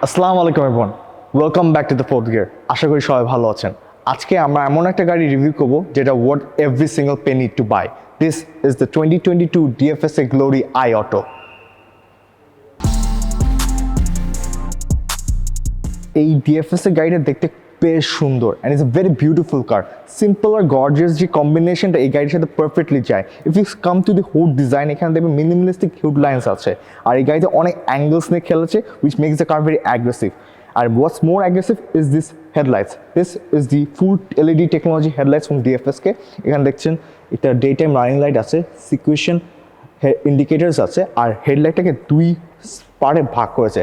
আসসালামু আলাইকুম everyone, welcome back to the fourth gear. আশা করি সবাই ভালো আছেন। আজকে আমরা এমন একটা গাড়ি রিভিউ করব যেটা worth every single penny to buy. This is the 2022 DFSK Glory i Auto. এই DFSK গাড়িটা দেখতে বেশ সুন্দর and it's a very beautiful car. Simple আর গর্জিয়াস যে কম্বিনেশনটা এই গাড়ির সাথে পারফেক্টলি যায়। If you come to the hood design, এখানে দেখবেন মিনিমালিস্টিক হুড লাইন্স আছে, আর এই গাড়িতে অনেক অ্যাঙ্গেলস নিয়ে খেলেছে, which makes the car very aggressive. আর what's more aggressive is this headlights. This is the full LED technology headlights from DFSK। এখানে দেখছেন এটা ডে টাইম রানিং লাইট আছে, সিকুয়েশন ইন্ডিকেটার্স আছে, আর হেডলাইটটাকে দুই পার্টে ভাগ করেছে,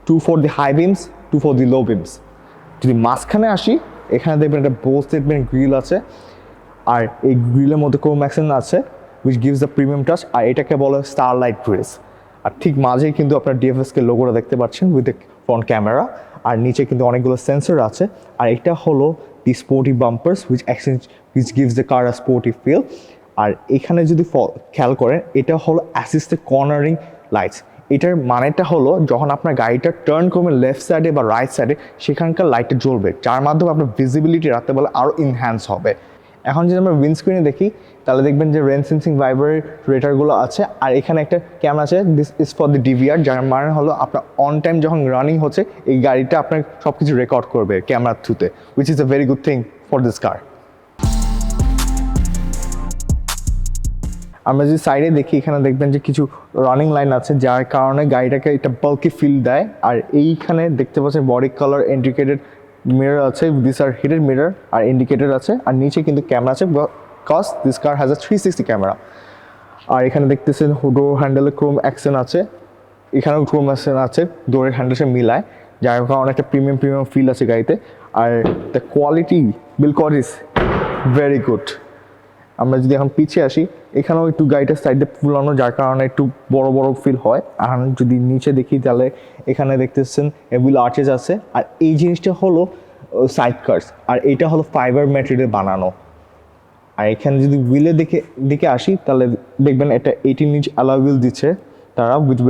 2 for the high beams, 2 for the low beams. যদি মাঝখানে আসি, এখানে দেখবেন একটা বোল স্টেটমেন্ট গ্রিল আছে, আর এই গ্রিলের মধ্যে ক্রোম অ্যাকশন আছে which gives the premium touch, আর এটাকে বলা হয় স্টারলাইট গ্রিলস। আর ঠিক মাঝেই কিন্তু আপনার DFSK লোগোটা দেখতে পাচ্ছেন উইথ দ্য ফ্রন্ট ক্যামেরা, আর নিচে কিন্তু অনেকগুলো সেন্সর আছে। আর এটা হলো the sporty bumpers which gives the car a sporty feel. আর এখানে যদি খেয়াল করেন, এটা হলো অ্যাসিস্টেড কর্নারিং লাইটস। এটার মানেটা হলো যখন আপনার গাড়িটা টার্ন করবেন লেফট সাইডে বা রাইট সাইডে, সেখানকার লাইটটা জ্বলবে, যার মাধ্যমে আপনার ভিজিবিলিটি রাখতে বলে আরও ইনহ্যান্স হবে। এখন যদি আমরা উইন্ডস্ক্রিনে দেখি, তাহলে দেখবেন যে রেন সেন্সিং ভাইব্রেটরগুলো আছে, আর এখানে একটা ক্যামেরা আছে, this is for the DVR, যার মানে হলো আপনার অন টাইম যখন রানিং হচ্ছে এই গাড়িটা আপনার সব কিছু রেকর্ড করবে ক্যামেরার থ্রুতে, which is a very good thing for this কার। আমরা যদি সাইডে দেখি, এখানে দেখবেন যে কিছু রানিং লাইন আছে, যার কারণে গাড়িটাকে এটা বাল্কি ফিল দেয়। আর এইখানে দেখতে পাচ্ছেন বডি কালার ইন্ডিকেটেড মিরর আছে, দিস আর হিডেড মিরর, আর ইন্ডিকেটর আছে, আর নিচে কিন্তু ক্যামেরা আছে, because this car has a 360 camera. আর এখানে দেখতেছেন ডোর হ্যান্ডেলে ক্রোম অ্যাকশন আছে, এখানেও ক্রোম অ্যাকশন আছে, ডোরের হ্যান্ডেল সে মিলায়, যার কারণে একটা প্রিমিয়াম ফিল আছে গাড়িতে। Are the quality build quality is very good. আমরা যদি এখন পিছিয়ে আসি, এখানেও একটু গাড়িটার সাইডে ফুলানো, যার কারণে একটু বড় বড় ফিল হয়। আর যদি নিচে দেখি, তাহলে এখানে দেখতেছেন হুইল আর্চেস আছে, আর এই জিনিসটা হলো সাইড কার্স, আর এটা হলো ফাইবার ম্যাটেরিয়াল বানানো। আর এখানে যদি হুইলের দিকে আসি, তাহলে দেখবেন এটা 18 ইঞ্চ অ্যালয় হুইল দিচ্ছে তারা, with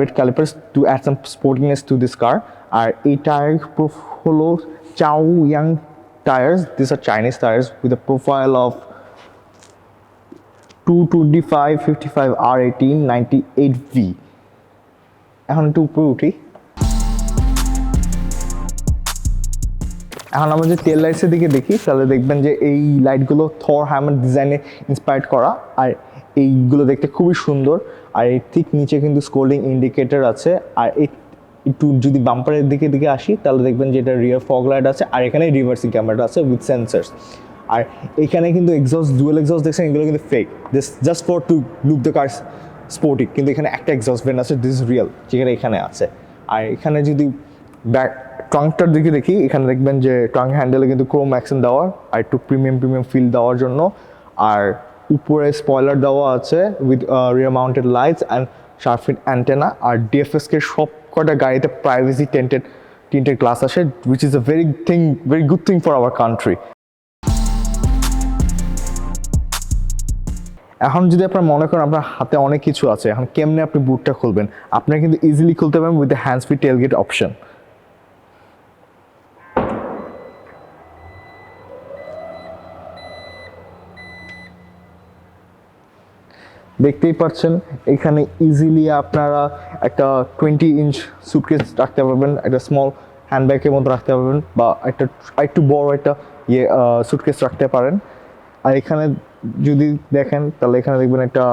red calipers to add some sportiness to this car. আর এই টায়ার হলো Chaoyang tyres, this are Chinese tyres with a profile of 225 55 R18 98V। এখন একটু উপরে উঠি, এখন আমরা যে টেল লাইটসের দিকে দেখি, তাহলে দেখবেন যে এই লাইটগুলো থর হ্যামার ডিজাইনে ইন্সপায়ার্ড করা, আর এইগুলো দেখতে খুবই সুন্দর। আর এই ঠিক নিচে কিন্তু স্কোল্ডিং ইন্ডিকেটর আছে। আর একটু যদি বাম্পারের দিকে আসি, তাহলে দেখবেন যে এটা রিয়ার ফগ লাইট আছে, আর এখানে রিভার্সিং ক্যামেরাটা আছে উইথ সেন্সার্স। আর এখানে কিন্তু ডুয়েল এক্সস্ট দেখছেন, এগুলো কিন্তু fake, this just for to look the car sporty, কিন্তু এখানে একটা এক্সস্ট ভেন্ট আছে, দিস ইজ রিয়েল, যেখানে এখানে আছে। আর এখানে যদি ব্যাক ট্রাঙ্কটার দিকে দেখি, এখানে দেখবেন যে ট্রাঙ্ক হ্যান্ডেলে কিন্তু ক্রোম অ্যাকশন দেওয়া, আর একটু প্রিমিয়াম ফিল দেওয়ার জন্য। আর উপরে স্পয়লার দেওয়া আছে with rear mounted lights and shark fin antenna. আর DFSK সব কটা গাড়িতে প্রাইভেসি টিন্টেড গ্লাস আসে, which is a very good thing for our country. এখন যদি আপনার মনে করেন আপনার হাতে অনেক কিছু আছে, এখন কেমনে আপনি বুটটা খুলবেন, আপনারা কিন্তু ইজিলি খুলতে পারবেন with the hands free tailgate option. দেখতেই পাচ্ছেন এখানে ইজিলি আপনারা একটা 20 ইঞ্চ সুটকেস রাখতে পারবেন, একটা স্মল হ্যান্ডব্যাগের মতো রাখতে পারবেন, বা একটু বড় একটা সুটকেস রাখতে পারেন। আর এখানে যদি দেখেন, তাহলে এখানে দেখবেন একটা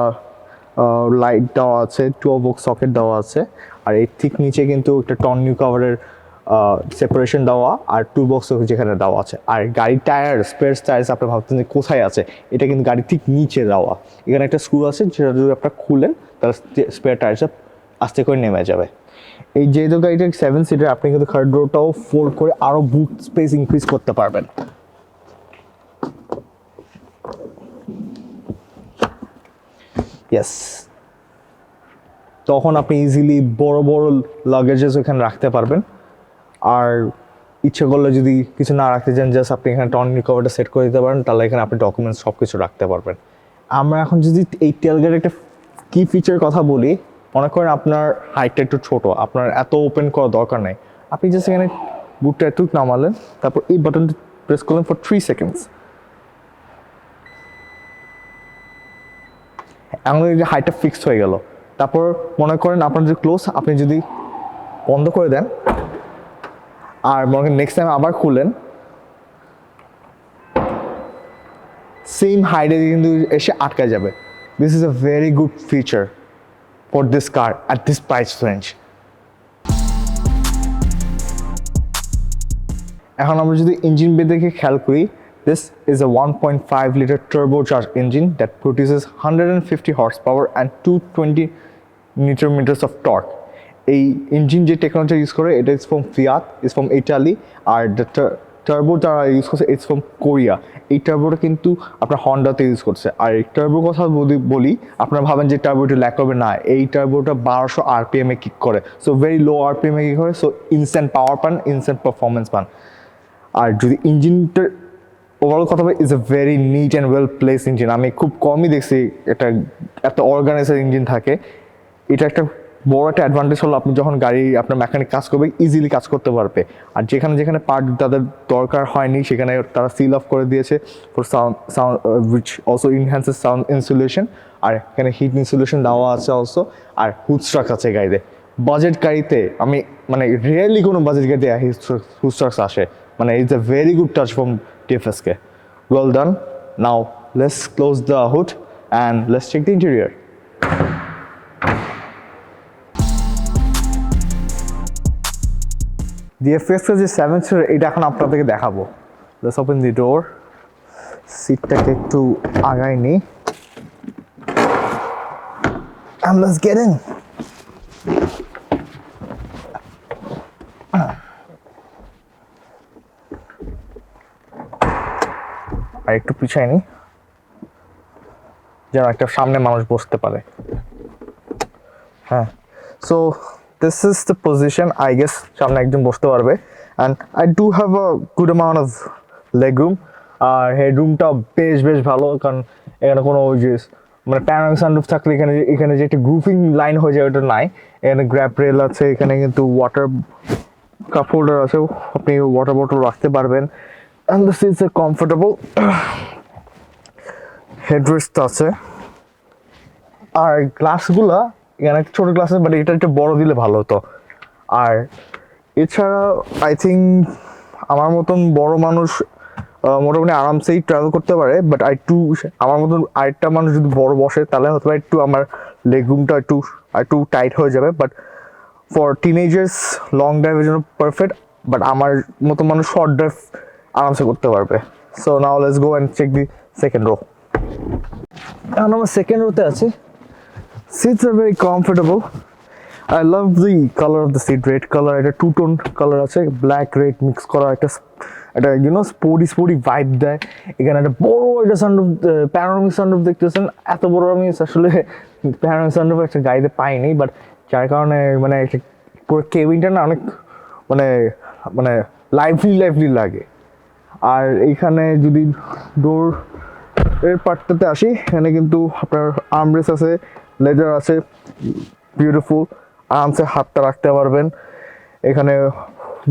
লাইট দেওয়া আছে, 12 ভোল্ট সকেট দেওয়া আছে, আর এর ঠিক নিচে কিন্তু একটা টর্নিউ কাভারের সেপারেশন দেওয়া, আর টুল বক্স যেখানে দেওয়া আছে। আর গাড়ির টায়ার স্পেয়ার টায়ার্স আপনি ভাবতেন যে কোথায় আছে, এটা কিন্তু গাড়ির ঠিক নিচে দেওয়া। এখানে একটা স্ক্রু আছে, যেটা যদি আপনার খুলেন, তাহলে স্পেয়ার টায়ার্সটা আস্তে করে নেমে যাবে। এই যেহেতু গাড়িটা 7 সিটার, আপনি কিন্তু থার্ড রোটাও ফোল্ড করে আরও বুট স্পেস ইনক্রিজ করতে পারবেন। ইয়েস, তখন আপনি ইজিলি বড় লাগেজেস ওখানে রাখতে পারবেন। আর ইচ্ছে করলে যদি কিছু না রাখতে চান, জাস্ট আপনি এখানে টর্নিউ কভারটা সেট করে দিতে পারেন, তাহলে এখানে আপনি ডকুমেন্টস সব কিছু রাখতে পারবেন। আমরা এখন যদি এই টেলগেটের একটা কি ফিচার কথা বলি, মনে করেন আপনার হাইটটা একটু ছোট, আপনার এত ওপেন করার দরকার নেই, আপনি জাস্ট এখানে বুটটা একটু নামালেন, তারপর এই বাটনটা প্রেস করলেন ফর 3 সেকেন্ডস। এখন এই যে হাইটটা ফিক্সড হয়ে গেল। তারপর মনে করেন আপনার যে ক্লোজ, আপনি যদি বন্ধ করে দেন আর মনে করেন নেক্সট টাইম আবার খুললেন, সেম হাইটে কিন্তু এসে আটকা যাবে। This is a very good feature for this car at this price range. এখন আমরা যদি ইঞ্জিন বে দেখে খেয়াল করি, this is a 1.5 liter turbocharged engine that produces 150 horsepower and 220 newton meters of torque. এই ইঞ্জিন যে টেকনোলজি ইউজ করে এটা is from Fiat, is from Italy, আর টার্বো যারা ইউজ করছে ইটস ফ্রম কোরিয়া। এই টার্বোটা কিন্তু আপনার হন্ডাতে ইউজ করছে। আর এই টার্বোর কথা যদি বলি, আপনারা ভাবেন যে টার্বোটা ল্যাক করবে, না, এই টার্বোটা 1200 RPM এ কিক করে, সো ভেরি লো RPM এ কিক করে, সো ইনস্ট্যান্ট পাওয়ার পান, ইনস্ট্যান্ট পারফরমেন্স পান। আর যদি ইঞ্জিনটার ওভারঅল কথা বলি, is a very neat and well place engine. আমি খুব কমই দেখছি এটা এত অর্গানাইজার ইঞ্জিন থাকে। এটা একটা বড় একটা অ্যাডভান্টেজ হলো, আপনি যখন গাড়ি আপনার মেকানিক কাজ করবে ইজিলি কাজ করতে পারবে। আর যেখানে যেখানে পার্ট তাদের দরকার হয়নি সেখানে তারা সিল অফ করে দিয়েছে for sound which also enhances sound insulation. আর এখানে হিট ইনসুলেশন দেওয়া আছে অলসো। আর হুডস্ট্রাক আছে গাড়িতে। বাজেট গাড়িতে আমি মানে রিয়েলি কোনো বাজেট গাড়িতে হুডস্ট্রাকস আসে, মানে it's a very good touch from DFSK. Well done. Now let's close the hood and let's check the interior. DFSK যে 7 seater এটা এখন আপনাদেরকে দেখাবো। Let's open the door. সিটটাকে একটু আগাই নি and let's get in. আর একটু পিছাই নি যেন একটা সামনে মানুষ বসতে পারে। হ্যাঁ, so this is the position, I guess সামনে একজন বসতে পারবে। And I do have a good amount of leg room. আর হেডরুমটা বেশ ভালো, কারণ এখানে কোনো ওই যে মানে প্যানোরামিক সানরুফ থাকলে এখানে যে একটা গ্রুপিং লাইন হয়ে যায় ওটা নাই। এখানে গ্র্যাব রেল আছে, এখানে কিন্তু ওয়াটার কাপ হোল্ডার আছে, আপনি ওয়াটার বটল রাখতে পারবেন। And the seats are comfortable. Headrest আছে। আর গ্লাসগুলা এখানে একটা ছোট গ্লাস আছে, বাট এটা একটু বড় দিলে ভালো হতো। আর এছাড়া আই থিঙ্ক আমার মতন বড় মানুষ মোটামুটি আরামসেই ট্রাভেল করতে পারে, বাট আমার মতন আরেকটা মানুষ যদি বড় বসে তাহলে হয়তো একটু আমার লেগ রুমটা একটু টাইট হয়ে যাবে। বাট ফর টিনেজার্স লং ড্রাইভের জন্য পারফেক্ট, বাট আমার মতো মানুষ শর্ট ড্রাইভ আরামসে করতে পারবে। So now let's go and check the second row. এখন আমরা সেকেন্ড রোতে আছি। Seats are very comfortable. I love the colour of the seat, red colour, এটা টু টোন কালার আছে, ব্ল্যাক রেড মিক্স করা একটা ইউনো স্পোর্টি ভাইব দেয়। এখানে একটা বড় একটা সানরুফ, প্যানোরামিক সানরুফ দেখতেছেন। এত বড় আমি আসলে প্যানোরামিক সানরুফ একটা গাড়িতে পাইনি, বাট যার কারণে মানে পুরো কেবিনটা না অনেক মানে লাইভলি লাগে। আর এইখানে যদি ডোর এর পার্টটাতে আসি, এখানে কিন্তু আপনার আর্মরেস্ট আছে, লেদার আছে, বিউটিফুল, আরামসে হাতটা রাখতে পারবেন। এখানে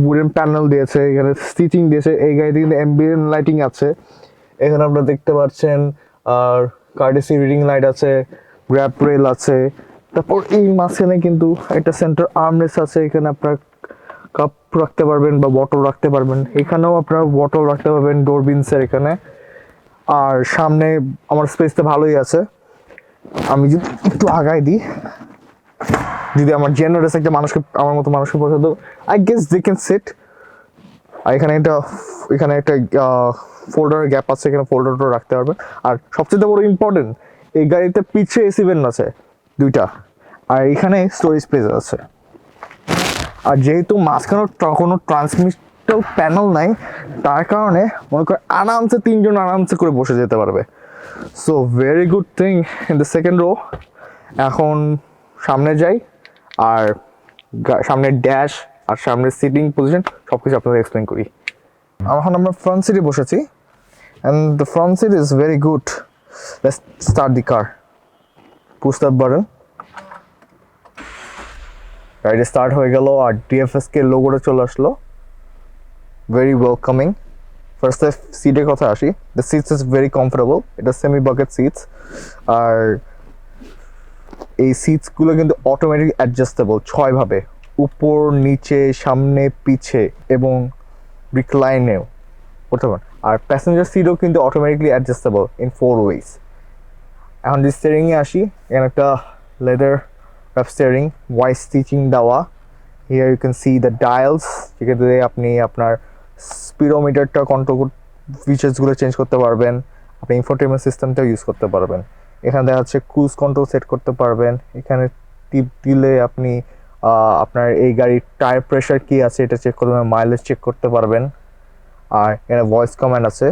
উডেন প্যানেল দিয়েছে, এখানে স্টিচিং দিয়েছে। এই গাড়িতে কিন্তু অ্যাম্বিয়েন্ট লাইটিং আছে, এখানে আপনারা দেখতে পাচ্ছেন। আর কার্টেসি রিডিং লাইট আছে, গ্র্যাব রেল আছে। তারপর এই মাঝখানে কিন্তু একটা সেন্টার আর্মরেস্ট আছে, এখানে আপনার কাপ রাখতে পারবেন বা বটল রাখতে পারবেন। এখানেও আপনারা বটল রাখতে পারবেন ডোরবিনসের এখানে। আর সামনে আমার স্পেসটা ভালোই আছে। আমি যদি একটু আগাই দিই, যদি আমার জেনারেস একটা আমার মতো মানুষকে পছন্দ, I guess they can sit. আর এখানে একটা ফোল্ডারের গ্যাপ আছে, এখানে ফোল্ডারটা রাখতে পারবেন। আর সবচেয়ে বড় ইম্পর্টেন্ট, এই গাড়িতে পিছে এসি ভেন্ট আছে 2টা, আর এখানে স্টোরেজ স্পেস আছে। আর যেহেতু মাঝখানে কোনো ট্রান্সমিটার প্যানেল নাই, তার কারণে মনে করেন আরামসে 3 জন আরামসে করে বসে যেতে পারবে। So very good thing in the second row. এখন সামনে যাই, আর সামনের ড্যাশ আর সামনের সিটিং পজিশন সব কিছু আপনাদের এক্সপ্লেন করি। এখন আমরা ফ্রন্ট সিটে বসেছি, and the front seat is very good. Let's start the car. Push the button. গাড়ি স্টার্ট হয়ে গেল আর DFSK লোগোটা চলে আসলো, ভেরি ওয়েলকামিং। ফার্স্টে সিটের কথা আসি, the seats is very comfortable, এটা সেমি বাকেট সিটস। আর এই সিটসগুলো কিন্তু অটোমেটিক অ্যাডজাস্টেবল 6 ভাবে, উপর নিচে সামনে পিছে এবং রিক্লাইনেও করতে পারেন। আর প্যাসেঞ্জার সিটও কিন্তু অটোমেটিকলি অ্যাডজাস্টেবল ইন 4 ওয়েজ। এখন যে স্টিয়ারিংয়ে আসি, এখানে একটা leather wrap steering, white stitching দেওয়া। Here you can see the dials, যেক্ষেত্রে আপনি আপনার স্পিডোমিটারটা কন্ট্রোল ফিচার্সগুলো চেঞ্জ করতে পারবেন, আপনি ইনফোটেনমেন্ট সিস্টেমটাও ইউজ করতে পারবেন। এখানে দেখা যাচ্ছে ক্রুজ কন্ট্রোল সেট করতে পারবেন। এখানে টিপ দিলে আপনি আপনার এই গাড়ির টায়ার প্রেশার কী আছে এটা চেক করতে পারবেন, মাইলেজ চেক করতে পারবেন। আর এখানে ভয়েস কমান্ড আছে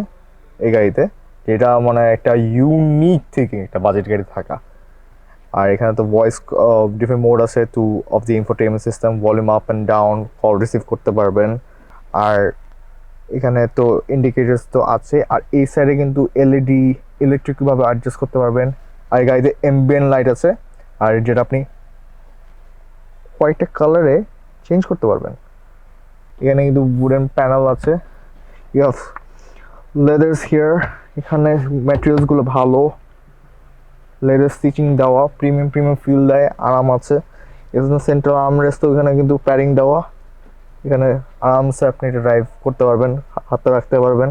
এই গাড়িতে, যেটা মানে একটা ইউনিক থেকে একটা বাজেট গাড়ি থাকা। আর এখানে তো ভয়েস ডিফারেন্ট মোড আছে two of the infotainment system, volume up and down, call receive করতে পারবেন। আর এখানে তো ইন্ডিকেটার্স তো আছে, আর এই সাইডে কিন্তু এলইডি ইলেকট্রিকভাবে অ্যাডজাস্ট করতে পারবেন। আর এই গাড়িতে এমবিএন লাইট আছে, আর যেটা আপনি কয়েকটা কালারে চেঞ্জ করতে পারবেন। এখানে কিন্তু উডেন প্যানেল আছে, ইউ হ্যাভ লেদার্স হিয়ার, এখানে ম্যাটেরিয়ালসগুলো ভালো, লেদার স্টিচিং দেওয়া, প্রিমিয়াম ফিল দেয়, আরাম আছে। এখানে সেন্ট্রাল আর্মরেস্ট, এখানে কিন্তু প্যারিং দেওয়া, এখানে আরামসে আপনি এটা ড্রাইভ করতে পারবেন, হাতে রাখতে পারবেন।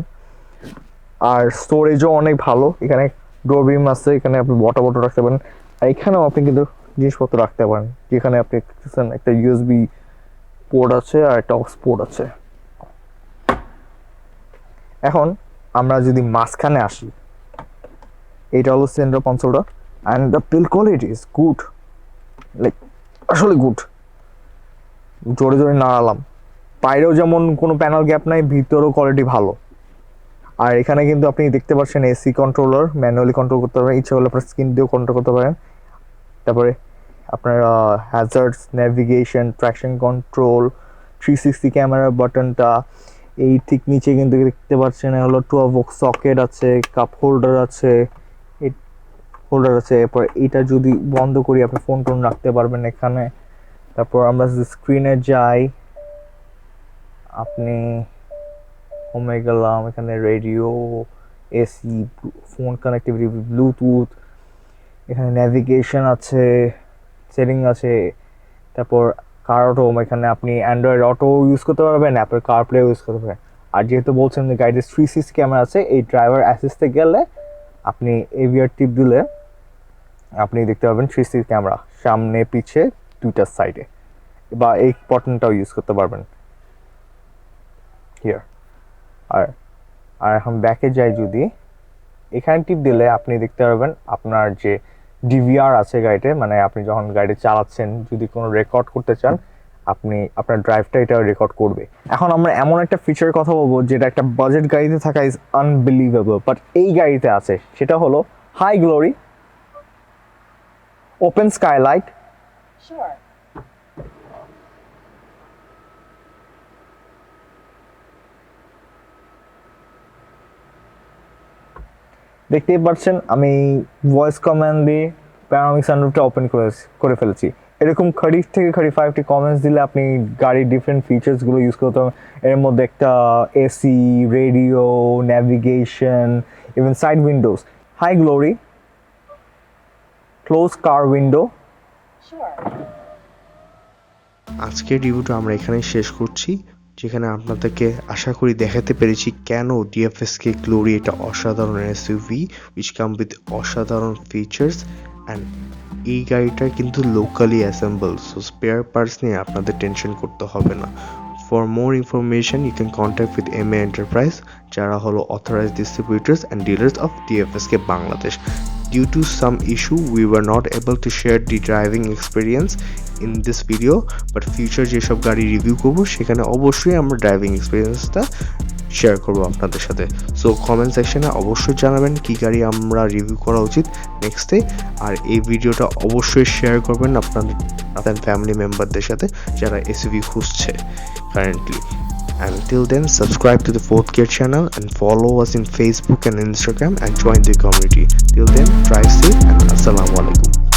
আর স্টোরেজও অনেক ভালো, এখানে ডোর বিম আছে, এখানে আপনি ওয়াটার বটল রাখতে পারেন। আর এখানেও আপনি কিন্তু জিনিসপত্র রাখতে পারেন, যেখানে আপনি একটা ইউএসবি পোর্ট আছে আর একটা অক্স পোর্ট আছে। এখন আমরা যদি মাঝখানে আসি, এইটা হলো সেন্টার কনসোলটা, and the build quality is good, like আসলে গুড। জোরে জোরে নাড়ালাম, বাইরেও যেমন কোনো প্যানেল গ্যাপ নাই, ভিতরেও কোয়ালিটি ভালো। আর এখানে কিন্তু আপনি দেখতে পাচ্ছেন এসি কন্ট্রোলার, ম্যানুয়ালি কন্ট্রোল করতে পারেন, ইচ্ছা হলে আপনার স্ক্রিন দিয়েও কন্ট্রোল করতে পারেন। তারপরে আপনার hazards, navigation, traction control, 360 camera বাটনটা, এই ঠিক নিচে কিন্তু দেখতে পাচ্ছেন হলো 12 ভোল্ট সকেট আছে, কাপ হোল্ডার আছে, এরপর এটা যদি বন্ধ করি আপনি ফোন টোন রাখতে পারবেন এখানে। তারপর আমরা যদি স্ক্রিনে যাই, আপনি হোমে গেলাম, এখানে radio, AC, phone connectivity, Bluetooth, এখানে নেভিগেশন আছে, সেটিং আছে। তারপর কার অটো, এখানে আপনি অ্যান্ড্রয়েড অটো ইউজ করতে পারবেন, অ্যাপেল কারপ্লে ইউজ করতে পারবেন। আর যেহেতু বলছেন যে গাড়িতে 360 ক্যামেরা আছে, এই ড্রাইভার অ্যাসিস্টে গেলে আপনি এভিআর টিপ দিলে আপনি দেখতে পাবেন 360 ক্যামেরা সামনে পিছে দুইটার সাইডে, বা এই বাটনটাও ইউজ করতে পারবেন হিয়ার। আর এখন ব্যাকে যাই, যদি এখানে টিপ দিলে আপনি দেখতে পারবেন আপনার যে ডিভিআর আছে গাড়িতে, মানে আপনি যখন গাড়ি চালাচ্ছেন যদি কোনো রেকর্ড করতে চান, আপনি আপনার ড্রাইভটা এটা রেকর্ড করবে। এখন আমরা এমন একটা ফিচারের কথা বলবো যেটা একটা বাজেট গাড়িতে থাকা ইজ আনবিলিভেবল, বাট এই গাড়িতে আছে, সেটা হলো হাই গ্লোরি ওপেন স্কাইলাইট। দেখতেই পাচ্ছেন আমি ভয়েস কমান্ড দিয়ে প্যানোরামিক সানরুফটা ওপেন করে ফেলেছি। এরকম 30 থেকে 35টি কমেন্টস দিলে আপনি গাড়ির ডিফারেন্ট ফিচার্সগুলো ইউজ করতে পারবেন। এর মধ্যে একটা AC, radio, navigation, even side windows. Hi Glory close car window. আজকের রিভিউটা আমরা এখানেই শেষ করছি, যেখানে আপনাদেরকে আশা করি দেখাতে পেরেছি কেন DFSK Glory এটা অসাধারণ এসইউভি which come with অসাধারণ ফিচার্স। অ্যান্ড এই গাড়িটা কিন্তু locally assemble, so spare parts নিয়ে আপনাদের টেনশন করতে হবে না। For more information you can contact with MA enterprise, যারা হলো authorized distributors and dealers of DFSK Bangladesh. Due to some issue we were not able to share the driving experience in this video, but future যেসব গাড়ি review করবো সেখানে অবশ্যই আমরা driving এক্সপিরিয়েন্সটা share করবো আপনাদের সাথে। সো কমেন্ট সেকশনে অবশ্যই জানাবেন কি গাড়ি আমরা রিভিউ করা উচিত নেক্সটে, আর এই ভিডিওটা অবশ্যই শেয়ার করবেন আপনাদের ফ্যামিলি মেম্বারদের সাথে যারা এসইউভি খুঁজছে currently. Until then, subscribe to the Fourth Gear channel and follow us in Facebook and Instagram and join the community. Till then, drive safe and Assalamu alaikum.